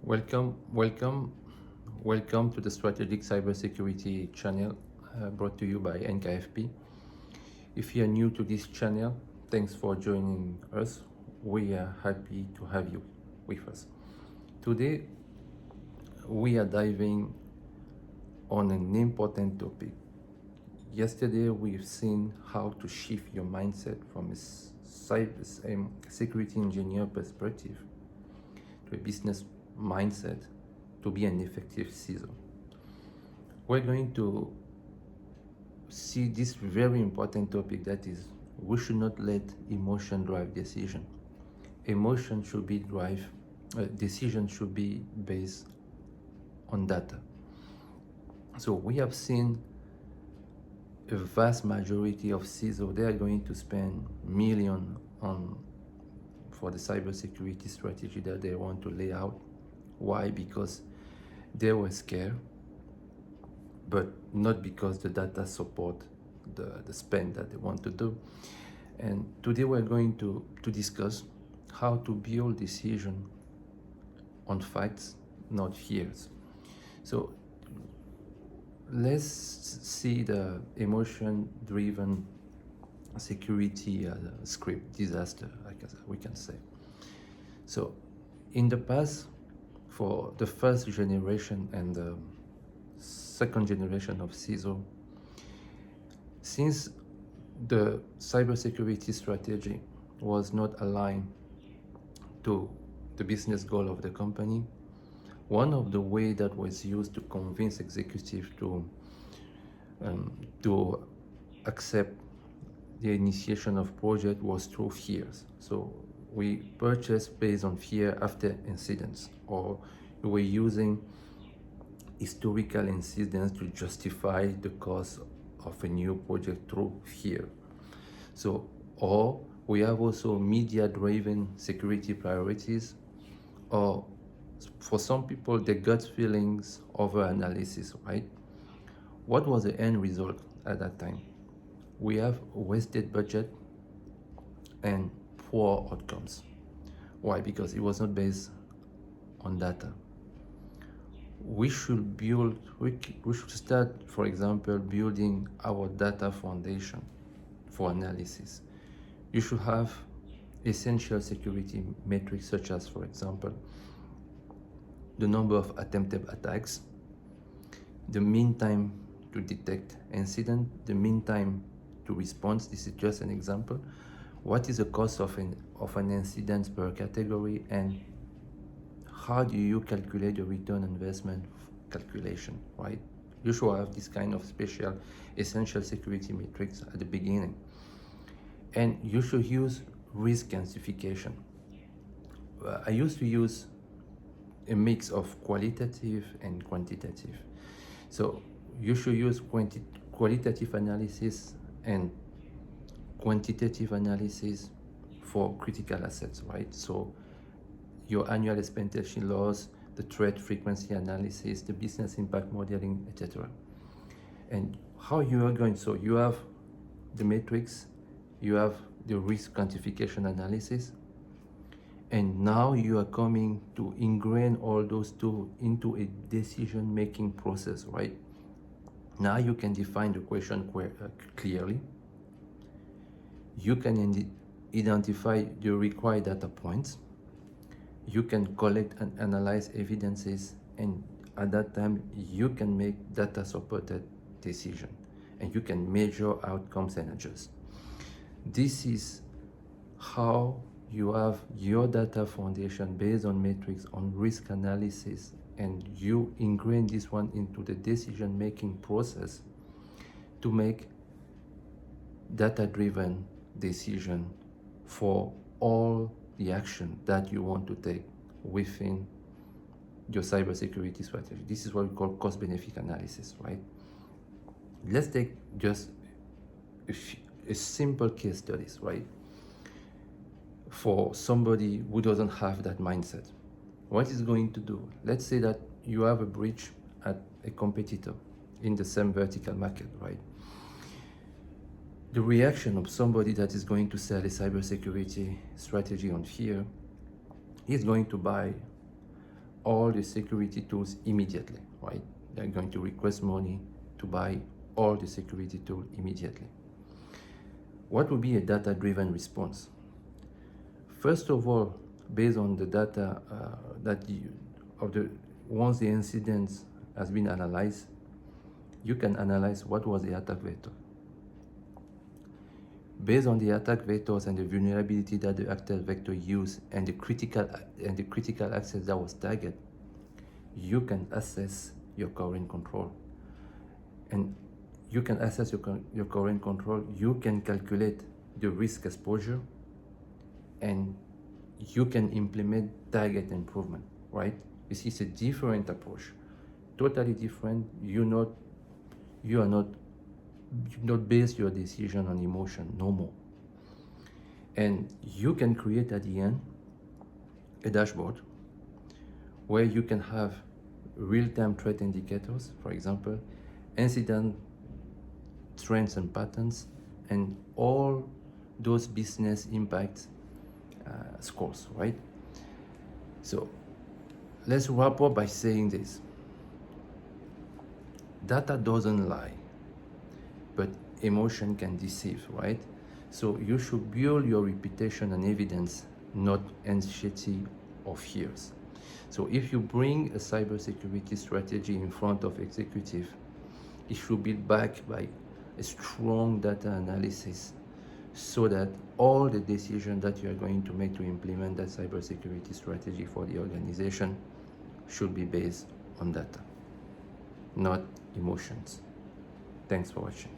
Welcome to the Strategic Cybersecurity channel brought to you by NKFP. If you are new to this channel, thanks for joining us. We are happy to have you with us. Today, we are diving on an important topic. Yesterday, we've seen how to shift your mindset from a security engineer perspective to a business mindset to be an effective CISO. We're going to see this very important topic, that is, we should not let emotion drive decision. Emotion should be decision should be based on data. So we have seen a vast majority of CISO, they are going to spend millions for the cybersecurity strategy that they want to lay out. Why? Because they were scared, but not because the data support the spend that they want to do. And today we're going to discuss how to build decision on facts, not fears. So let's see the emotion-driven security script disaster, we can say. So in the past, for the first generation and the second generation of CISO, since the cybersecurity strategy was not aligned to the business goal of the company, one of the ways that was used to convince executives to accept the initiation of project was through fears. So we purchased based on fear after incidents, or we were using historical incidents to justify the cost of a new project through fear. So, or we have also media-driven security priorities, or for some people, the gut feelings over analysis, right? What was the end result at that time? We have wasted budget and poor outcomes. Why? Because it was not based on data. We should start, for example, building our data foundation for analysis. You should have essential security metrics such as, for example, the number of attempted attacks, the mean time to detect incident, the mean time to response. This is just an example. What is the cost of an incident per category, and how do you calculate the return on investment calculation, right? You should have this kind of special essential security metrics at the beginning. And you should use risk quantification. I used to use a mix of qualitative and quantitative. So you should use qualitative analysis and quantitative analysis for critical assets, right? So your annual expectation loss, the threat frequency analysis, the business impact modeling, etc. And how you are going, so you have the metrics, you have the risk quantification analysis, and now you are coming to ingrain all those two into a decision-making process, right? Now you can define the question clearly. You can identify the required data points. You can collect and analyze evidences, and at that time you can make data supported decision, and you can measure outcomes and adjust. This is how you have your data foundation based on metrics, on risk analysis, and you ingrain this one into the decision making process to make data driven decision for all the action that you want to take within your cybersecurity strategy. This is what we call cost benefit analysis, right? Let's take just a simple case studies, right? For somebody who doesn't have that mindset, what is going to do? Let's say that you have a breach at a competitor in the same vertical market, right? The reaction of somebody that is going to sell a cybersecurity strategy on fear is going to buy all the security tools immediately, right? They're going to request money to buy all the security tools immediately. What would be a data-driven response? First of all, based on the data once the incident has been analyzed, you can analyze what was the attack vector. Based on the attack vectors and the vulnerability that the attack vector used and the critical access that was targeted, you can assess your current control. And you can assess your current control, you can calculate the risk exposure, and you can implement target improvement, right? You see, it's a different approach, totally different. You are not base your decision on emotion no more. And you can create at the end a dashboard where you can have real-time threat indicators, for example, incident trends and patterns, and all those business impact scores, right? So let's wrap up by saying this. Data doesn't lie, but emotion can deceive, right? So you should build your reputation on evidence, not anxiety or fears. So if you bring a cybersecurity strategy in front of executive, it should be backed by a strong data analysis so that all the decisions that you are going to make to implement that cybersecurity strategy for the organization should be based on data, not emotions. Thanks for watching.